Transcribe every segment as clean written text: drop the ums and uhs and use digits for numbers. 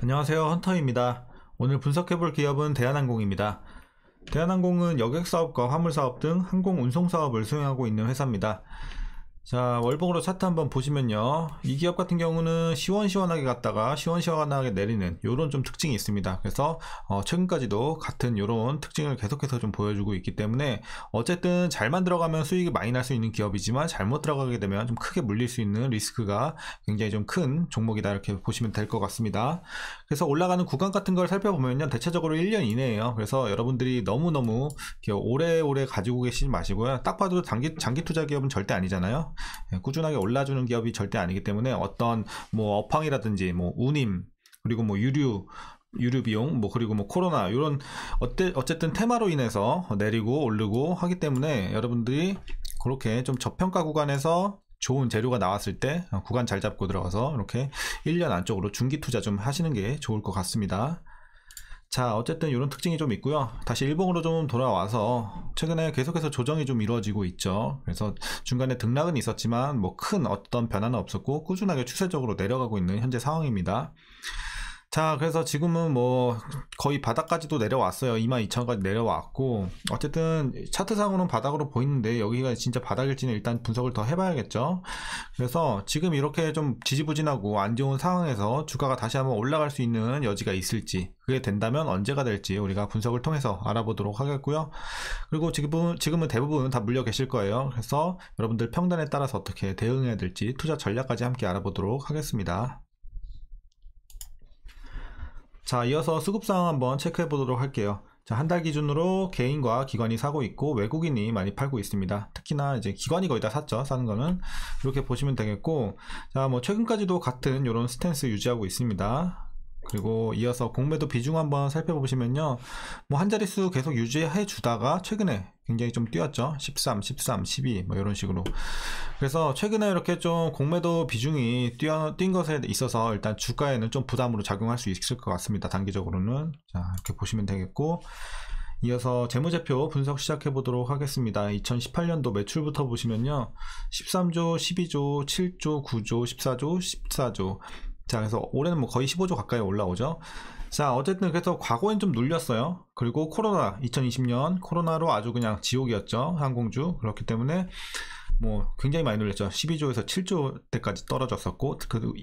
안녕하세요, 헌터입니다. 오늘 분석해볼 기업은 대한항공입니다. 대한항공은 여객사업과 화물사업 등 항공 운송사업을 수행하고 있는 회사입니다. 자, 월봉으로 차트 한번 보시면요, 이 기업 같은 경우는 시원시원하게 갔다가 시원시원하게 내리는 요런 좀 특징이 있습니다. 그래서 최근까지도 같은 요런 특징을 계속해서 좀 보여주고 있기 때문에 어쨌든 잘만 들어가면 수익이 많이 날 수 있는 기업이지만 잘못 들어가게 되면 좀 크게 물릴 수 있는 리스크가 굉장히 좀 큰 종목이다, 이렇게 보시면 될 것 같습니다. 그래서 올라가는 구간 같은 걸 살펴보면요, 대체적으로 1년 이내예요. 그래서 여러분들이 너무너무 오래오래 가지고 계시지 마시고요, 딱 봐도 장기 투자 기업은 절대 아니잖아요. 꾸준하게 올라주는 기업이 절대 아니기 때문에 어떤 뭐 업황이라든지 뭐 운임, 그리고 뭐 유류 비용, 뭐 그리고 뭐 코로나 이런 어쨌든 테마로 인해서 내리고 오르고 하기 때문에 여러분들이 그렇게 좀 저평가 구간에서 좋은 재료가 나왔을 때 구간 잘 잡고 들어가서 이렇게 1년 안쪽으로 중기 투자 좀 하시는 게 좋을 것 같습니다. 자, 어쨌든 이런 특징이 좀 있고요. 다시 일봉으로 좀 돌아와서 최근에 계속해서 조정이 좀 이루어지고 있죠. 그래서 중간에 등락은 있었지만 뭐 큰 어떤 변화는 없었고 꾸준하게 추세적으로 내려가고 있는 현재 상황입니다. 자, 그래서 지금은 뭐 거의 바닥까지도 내려왔어요. 22,000까지 내려왔고, 어쨌든 차트상으로는 바닥으로 보이는데 여기가 진짜 바닥일지는 일단 분석을 더 해봐야겠죠. 그래서 지금 이렇게 좀 지지부진하고 안 좋은 상황에서 주가가 다시 한번 올라갈 수 있는 여지가 있을지, 그게 된다면 언제가 될지 우리가 분석을 통해서 알아보도록 하겠고요. 그리고 지금은 대부분 다 물려 계실 거예요. 그래서 여러분들 평단에 따라서 어떻게 대응해야 될지 투자 전략까지 함께 알아보도록 하겠습니다. 자, 이어서 수급상황 한번 체크해 보도록 할게요. 자, 한 달 기준으로 개인과 기관이 사고 있고 외국인이 많이 팔고 있습니다. 특히나 이제 기관이 거의 다 샀죠, 사는 거는. 이렇게 보시면 되겠고, 자, 뭐 최근까지도 같은 이런 스탠스 유지하고 있습니다. 그리고 이어서 공매도 비중 한번 살펴보시면요, 뭐 한 자릿수 계속 유지해 주다가 최근에 굉장히 좀 뛰었죠. 13, 12 뭐 이런 식으로. 그래서 최근에 이렇게 좀 공매도 비중이 뛴 것에 있어서 일단 주가에는 좀 부담으로 작용할 수 있을 것 같습니다, 단기적으로는. 자, 이렇게 보시면 되겠고, 이어서 재무제표 분석 시작해 보도록 하겠습니다. 2018년도 매출부터 보시면요, 13조, 12조, 7조, 9조, 14조, 14조. 자, 그래서 올해는 뭐 거의 15조 가까이 올라오죠. 자, 어쨌든 그래서 과거엔 좀 눌렸어요. 그리고 코로나, 2020년 코로나로 아주 그냥 지옥이었죠, 항공주. 그렇기 때문에 뭐 굉장히 많이 눌렸죠. 12조에서 7조 대까지 떨어졌었고,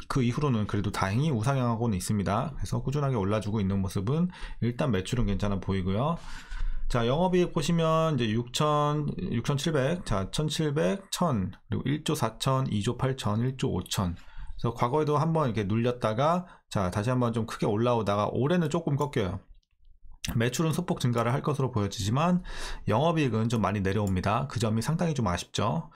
그 이후로는 그래도 다행히 우상향하고는 있습니다. 그래서 꾸준하게 올라주고 있는 모습은 일단 매출은 괜찮아 보이고요. 자, 영업이익 보시면 이제 6,700, 자, 1,700, 1,000, 그리고 1조 4천, 2조 8천, 1조 5천. 그래서 과거에도 한번 이렇게 눌렸다가, 자, 다시 한번 좀 크게 올라오다가 올해는 조금 꺾여요. 매출은 소폭 증가를 할 것으로 보여지지만 영업이익은 좀 많이 내려옵니다. 그 점이 상당히 좀 아쉽죠.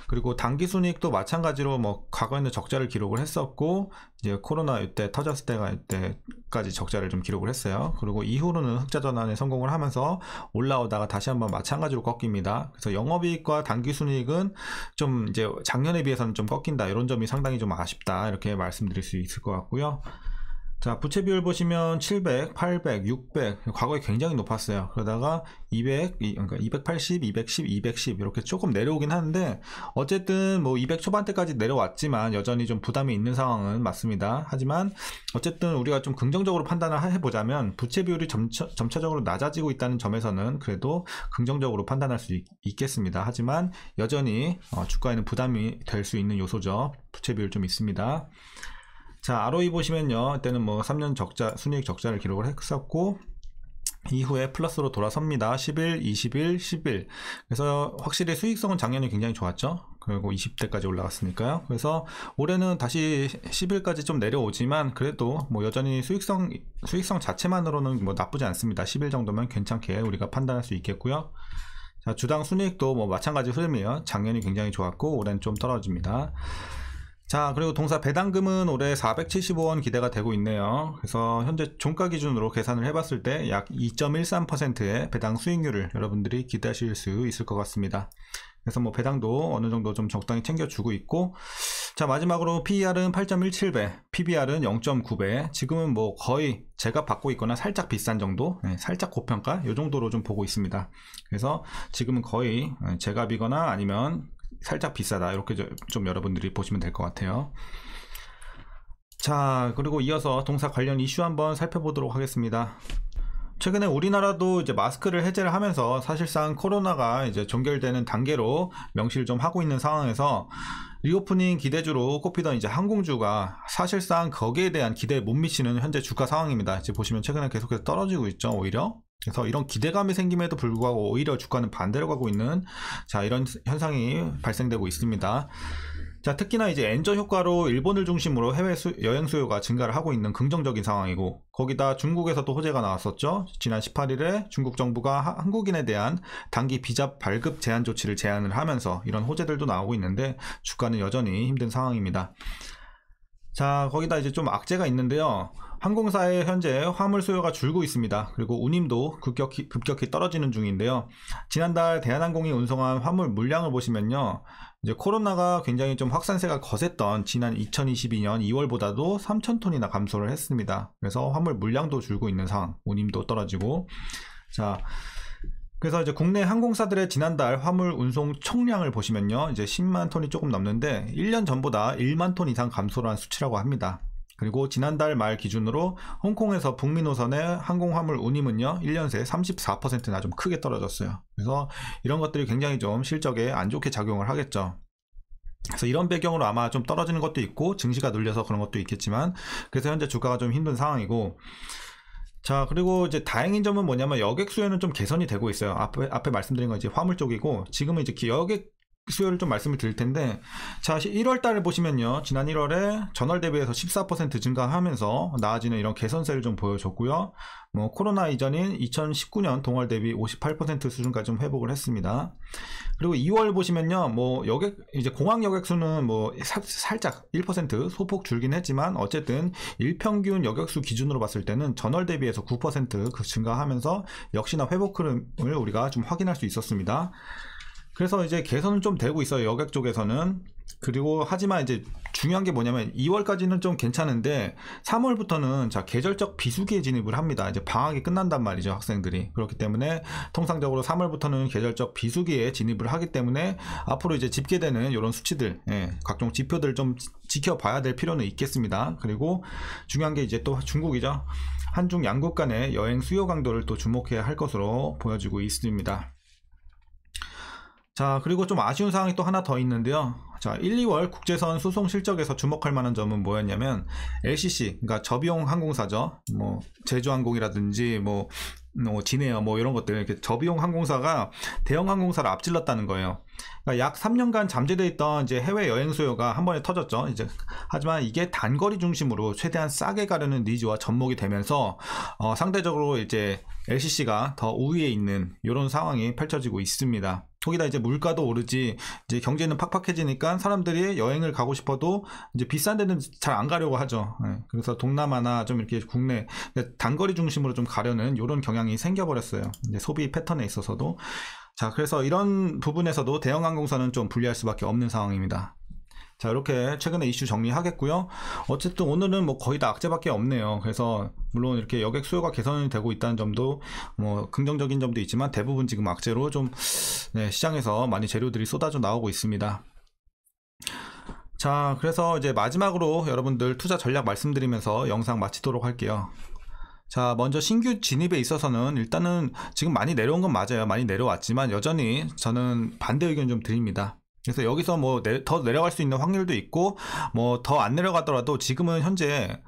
그리고 당기순이익도 마찬가지로 뭐 과거에는 적자를 기록을 했었고, 이제 코로나 이때 터졌을 때까지 적자를 좀 기록을 했어요. 그리고 이후로는 흑자 전환에 성공을 하면서 올라오다가 다시 한번 마찬가지로 꺾입니다. 그래서 영업이익과 당기순이익은 좀 이제 작년에 비해서는 좀 꺾인다, 이런 점이 상당히 좀 아쉽다, 이렇게 말씀드릴 수 있을 것 같고요. 자, 부채 비율 보시면 700, 800, 600, 과거에 굉장히 높았어요. 그러다가 200, 그러니까 280, 210, 210 이렇게 조금 내려오긴 하는데, 어쨌든 뭐 200 초반대까지 내려왔지만 여전히 좀 부담이 있는 상황은 맞습니다. 하지만 어쨌든 우리가 좀 긍정적으로 판단을 해보자면 부채 비율이 점차적으로 낮아지고 있다는 점에서는 그래도 긍정적으로 판단할 수 있겠습니다. 하지만 여전히 주가에는 부담이 될 수 있는 요소죠. 부채 비율 좀 있습니다. 자, ROE 보시면요, 이때는 뭐 3년 적자, 순이익 적자를 기록을 했었고, 이후에 플러스로 돌아섭니다. 11, 21, 11. 그래서 확실히 수익성은 작년에 굉장히 좋았죠. 그리고 20대까지 올라갔으니까요. 그래서 올해는 다시 11까지 좀 내려오지만 그래도 뭐 여전히 수익성 자체만으로는 뭐 나쁘지 않습니다. 11 정도면 괜찮게 우리가 판단할 수 있겠고요. 자, 주당 순이익도 뭐 마찬가지 흐름이에요. 작년이 굉장히 좋았고 올해는 좀 떨어집니다. 자, 그리고 동사 배당금은 올해 475원 기대가 되고 있네요. 그래서 현재 종가 기준으로 계산을 해봤을 때 약 2.13%의 배당 수익률을 여러분들이 기대하실 수 있을 것 같습니다. 그래서 뭐 배당도 어느 정도 좀 적당히 챙겨주고 있고, 자, 마지막으로 PER은 8.17배, PBR은 0.9배. 지금은 뭐 거의 제가 받고 있거나 살짝 비싼 정도, 살짝 고평가 이 정도로 좀 보고 있습니다. 그래서 지금은 거의 제값이거나 아니면 살짝 비싸다, 이렇게 좀 여러분들이 보시면 될 것 같아요. 자, 그리고 이어서 동사 관련 이슈 한번 살펴보도록 하겠습니다. 최근에 우리나라도 이제 마스크를 해제를 하면서 사실상 코로나가 이제 종결되는 단계로 명시를 좀 하고 있는 상황에서 리오프닝 기대주로 꼽히던 이제 항공주가 사실상 거기에 대한 기대에 못 미치는 현재 주가 상황입니다. 지금 보시면 최근에 계속해서 떨어지고 있죠, 오히려. 그래서 이런 기대감이 생김에도 불구하고 오히려 주가는 반대로 가고 있는, 자, 이런 현상이 발생되고 있습니다. 자, 특히나 이제 엔저 효과로 일본을 중심으로 해외 여행 수요가 증가를 하고 있는 긍정적인 상황이고, 거기다 중국에서도 호재가 나왔었죠. 지난 18일에 중국 정부가 한국인에 대한 단기 비자 발급 제한 조치를 제안을 하면서 이런 호재들도 나오고 있는데 주가는 여전히 힘든 상황입니다. 자, 거기다 이제 좀 악재가 있는데요. 항공사의 현재 화물 수요가 줄고 있습니다. 그리고 운임도 급격히 떨어지는 중인데요. 지난달 대한항공이 운송한 화물 물량을 보시면요, 이제 코로나가 굉장히 좀 확산세가 거셌던 지난 2022년 2월보다도 3,000톤이나 감소를 했습니다. 그래서 화물 물량도 줄고 있는 상황, 운임도 떨어지고. 자, 그래서 이제 국내 항공사들의 지난달 화물 운송 총량을 보시면요, 이제 10만 톤이 조금 넘는데 1년 전보다 1만 톤 이상 감소를 한 수치라고 합니다. 그리고 지난달 말 기준으로 홍콩에서 북미 노선의 항공화물 운임은요, 1년 새 34%나 좀 크게 떨어졌어요. 그래서 이런 것들이 굉장히 좀 실적에 안 좋게 작용을 하겠죠. 그래서 이런 배경으로 아마 좀 떨어지는 것도 있고 증시가 눌려서 그런 것도 있겠지만, 그래서 현재 주가가 좀 힘든 상황이고. 자, 그리고 이제 다행인 점은 뭐냐면 여객 수요는 좀 개선이 되고 있어요. 앞에 말씀드린 건 이제 화물 쪽이고, 지금은 이제 여객 수요를 좀 말씀을 드릴 텐데, 자, 1월 달을 보시면요, 지난 1월에 전월 대비해서 14% 증가하면서 나아지는 이런 개선세를 좀 보여줬고요. 뭐 코로나 이전인 2019년 동월 대비 58% 수준까지 좀 회복을 했습니다. 그리고 2월 보시면요, 뭐 이제 공항 여객 수는 뭐 살짝 1% 소폭 줄긴 했지만 어쨌든 일평균 여객수 기준으로 봤을 때는 전월 대비해서 9% 증가하면서 역시나 회복 흐름을 우리가 좀 확인할 수 있었습니다. 그래서 이제 개선은 좀 되고 있어요, 여객 쪽에서는. 그리고 하지만 이제 중요한 게 뭐냐면 2월까지는 좀 괜찮은데 3월부터는 자, 계절적 비수기에 진입을 합니다. 이제 방학이 끝난단 말이죠, 학생들이. 그렇기 때문에 통상적으로 3월부터는 계절적 비수기에 진입을 하기 때문에 앞으로 이제 집계되는 이런 수치들, 각종 지표들 좀 지켜봐야 될 필요는 있겠습니다. 그리고 중요한 게 이제 또 중국이죠. 한중 양국 간의 여행 수요 강도를 또 주목해야 할 것으로 보여지고 있습니다. 자, 그리고 좀 아쉬운 사항이 또 하나 더 있는데요. 자, 1, 2월 국제선 수송 실적에서 주목할 만한 점은 뭐였냐면 LCC, 그러니까 저비용 항공사죠. 뭐 제주항공이라든지 뭐 진에어 뭐 이런 것들, 이렇게 저비용 항공사가 대형 항공사를 앞질렀다는 거예요. 그러니까 약 3년간 잠재되어 있던 이제 해외 여행 수요가 한 번에 터졌죠. 이제 하지만 이게 단거리 중심으로 최대한 싸게 가려는 니즈와 접목이 되면서 상대적으로 이제 LCC가 더 우위에 있는 이런 상황이 펼쳐지고 있습니다. 거기다 이제 물가도 오르지, 이제 경제는 팍팍해지니까 사람들이 여행을 가고 싶어도 이제 비싼 데는 잘 안 가려고 하죠. 그래서 동남아나 좀 이렇게 국내 단거리 중심으로 좀 가려는 이런 경향이 생겨버렸어요, 이제 소비 패턴에 있어서도. 자, 그래서 이런 부분에서도 대형 항공사는 좀 불리할 수밖에 없는 상황입니다. 자, 이렇게 최근에 이슈 정리하겠고요. 어쨌든 오늘은 뭐 거의 다 악재밖에 없네요. 그래서 물론 이렇게 여객 수요가 개선이 되고 있다는 점도 뭐 긍정적인 점도 있지만 대부분 지금 악재로 좀 시장에서 많이 재료들이 쏟아져 나오고 있습니다. 자, 그래서 이제 마지막으로 여러분들 투자 전략 말씀드리면서 영상 마치도록 할게요. 자, 먼저 신규 진입에 있어서는 일단은 지금 많이 내려온 건 맞아요. 많이 내려왔지만 여전히 저는 반대 의견 좀 드립니다. 그래서 여기서 뭐 더 내려갈 수 있는 확률도 있고, 뭐 더 안 내려가더라도 지금은 현재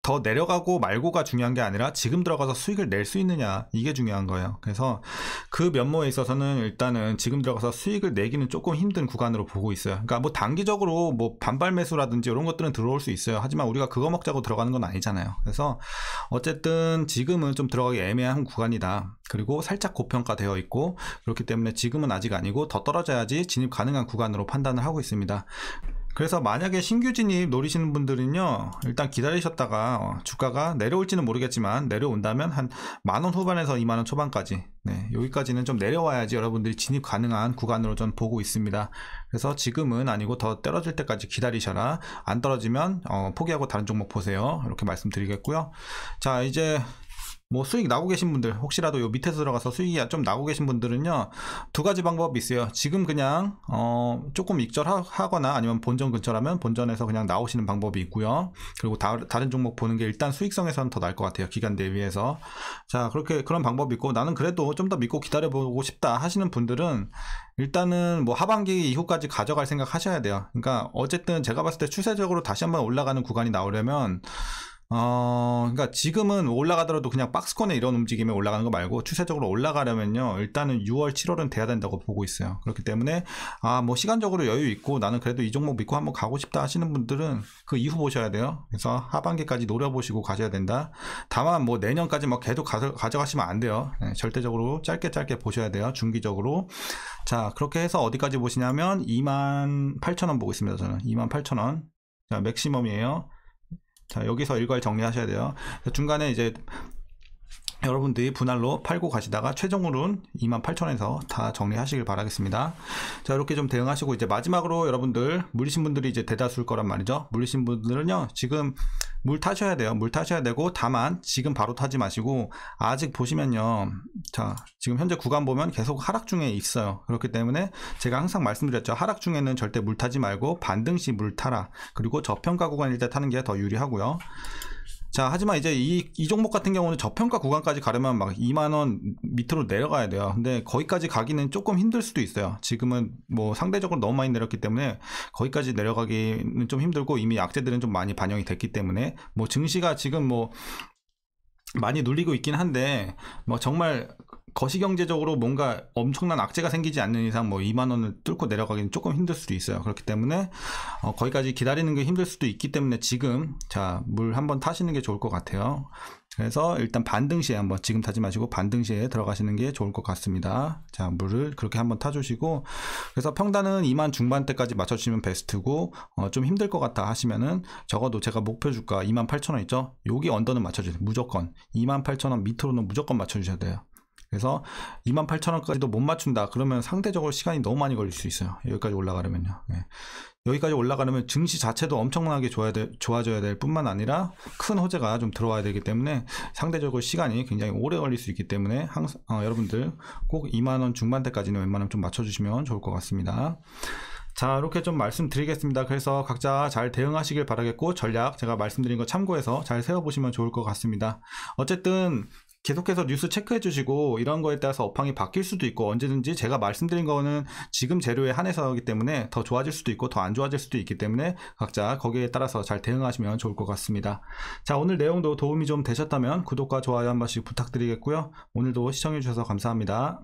더 내려가고 말고가 중요한 게 아니라 지금 들어가서 수익을 낼 수 있느냐, 이게 중요한 거예요. 그래서 그 면모에 있어서는 일단은 지금 들어가서 수익을 내기는 조금 힘든 구간으로 보고 있어요. 그러니까 뭐 단기적으로 뭐 반발 매수라든지 이런 것들은 들어올 수 있어요. 하지만 우리가 그거 먹자고 들어가는 건 아니잖아요. 그래서 어쨌든 지금은 좀 들어가기 애매한 구간이다. 그리고 살짝 고평가되어 있고, 그렇기 때문에 지금은 아직 아니고 더 떨어져야지 진입 가능한 구간으로 판단을 하고 있습니다. 그래서 만약에 신규 진입 노리시는 분들은요, 일단 기다리셨다가 주가가 내려올지는 모르겠지만 내려온다면 한 만원 후반에서 2만원 초반까지, 여기까지는 좀 내려와야지 여러분들이 진입 가능한 구간으로 전 보고 있습니다. 그래서 지금은 아니고 더 떨어질 때까지 기다리셔라. 안 떨어지면 포기하고 다른 종목 보세요. 이렇게 말씀드리겠고요. 자, 이제 뭐 수익 나고 계신 분들, 혹시라도 요 밑에서 들어가서 수익이 좀 나고 계신 분들은요, 두 가지 방법이 있어요. 지금 그냥 조금 익절하거나 아니면 본전 근처라면 본전에서 그냥 나오시는 방법이 있고요. 그리고 다른 종목 보는 게 일단 수익성에서는 더 나을 것 같아요, 기간 대비해서. 자, 그런 방법이 있고, 나는 그래도 좀 더 믿고 기다려보고 싶다 하시는 분들은 일단은 뭐 하반기 이후까지 가져갈 생각 하셔야 돼요. 그러니까 어쨌든 제가 봤을 때 추세적으로 다시 한번 올라가는 구간이 나오려면, 그러니까 지금은 올라가더라도 그냥 박스권에 이런 움직임에 올라가는 거 말고 추세적으로 올라가려면요, 일단은 6월, 7월은 돼야 된다고 보고 있어요. 그렇기 때문에 뭐 시간적으로 여유 있고 나는 그래도 이 종목 믿고 한번 가고 싶다 하시는 분들은 그 이후 보셔야 돼요. 그래서 하반기까지 노려보시고 가셔야 된다. 다만 뭐 내년까지 뭐 계속 가져가시면 안 돼요. 네, 절대적으로 짧게 보셔야 돼요. 중기적으로. 자, 그렇게 해서 어디까지 보시냐면 28,000원 보고 있습니다. 저는 28,000원. 자, 맥시멈이에요. 자, 여기서 일괄 정리하셔야 돼요. 중간에 이제 여러분들이 분할로 팔고 가시다가 최종으로는 28,000원에서 다 정리하시길 바라겠습니다. 자, 이렇게 좀 대응하시고, 이제 마지막으로 여러분들 물리신 분들이 이제 대다수일 거란 말이죠. 물리신 분들은요, 지금 물 타셔야 돼요. 물 타셔야 되고, 다만 지금 바로 타지 마시고, 아직 보시면요, 자, 지금 현재 구간 보면 계속 하락 중에 있어요. 그렇기 때문에 제가 항상 말씀드렸죠. 하락 중에는 절대 물 타지 말고 반등 시 물 타라. 그리고 저평가 구간일 때 타는 게 더 유리하고요. 자, 하지만 이제 이 종목 같은 경우는 저평가 구간까지 가려면 막 2만원 밑으로 내려가야 돼요. 근데 거기까지 가기는 조금 힘들 수도 있어요. 지금은 뭐 상대적으로 너무 많이 내렸기 때문에 거기까지 내려가기는 좀 힘들고, 이미 약재들은 좀 많이 반영이 됐기 때문에 뭐 증시가 지금 뭐 많이 눌리고 있긴 한데, 뭐 정말 거시경제적으로 뭔가 엄청난 악재가 생기지 않는 이상 뭐 2만원을 뚫고 내려가기는 조금 힘들 수도 있어요. 그렇기 때문에 거기까지 기다리는 게 힘들 수도 있기 때문에 지금, 자, 물 한번 타시는 게 좋을 것 같아요. 그래서 일단 반등 시에 한번, 지금 타지 마시고 반등 시에 들어가시는 게 좋을 것 같습니다. 자, 물을 그렇게 한번 타주시고, 그래서 평단은 2만 중반대까지 맞춰주시면 베스트고, 좀 힘들 것 같다 하시면은 적어도 제가 목표 주가 28,000원 있죠? 여기 언더는 맞춰주세요. 무조건 28,000원 밑으로는 무조건 맞춰주셔야 돼요. 그래서 28,000원까지도 못 맞춘다 그러면 상대적으로 시간이 너무 많이 걸릴 수 있어요. 여기까지 올라가려면요. 네. 여기까지 올라가려면 증시 자체도 엄청나게 좋아져야 될 뿐만 아니라 큰 호재가 좀 들어와야 되기 때문에 상대적으로 시간이 굉장히 오래 걸릴 수 있기 때문에 항상 여러분들 꼭 2만원 중반대까지는 웬만하면 좀 맞춰주시면 좋을 것 같습니다. 자, 이렇게 좀 말씀드리겠습니다. 그래서 각자 잘 대응하시길 바라겠고, 전략 제가 말씀드린 거 참고해서 잘 세워보시면 좋을 것 같습니다. 어쨌든 계속해서 뉴스 체크해 주시고, 이런 거에 따라서 업황이 바뀔 수도 있고, 언제든지 제가 말씀드린 거는 지금 재료에 한해서이기 때문에 더 좋아질 수도 있고 더 안 좋아질 수도 있기 때문에 각자 거기에 따라서 잘 대응하시면 좋을 것 같습니다. 자, 오늘 내용도 도움이 좀 되셨다면 구독과 좋아요 한 번씩 부탁드리겠고요. 오늘도 시청해 주셔서 감사합니다.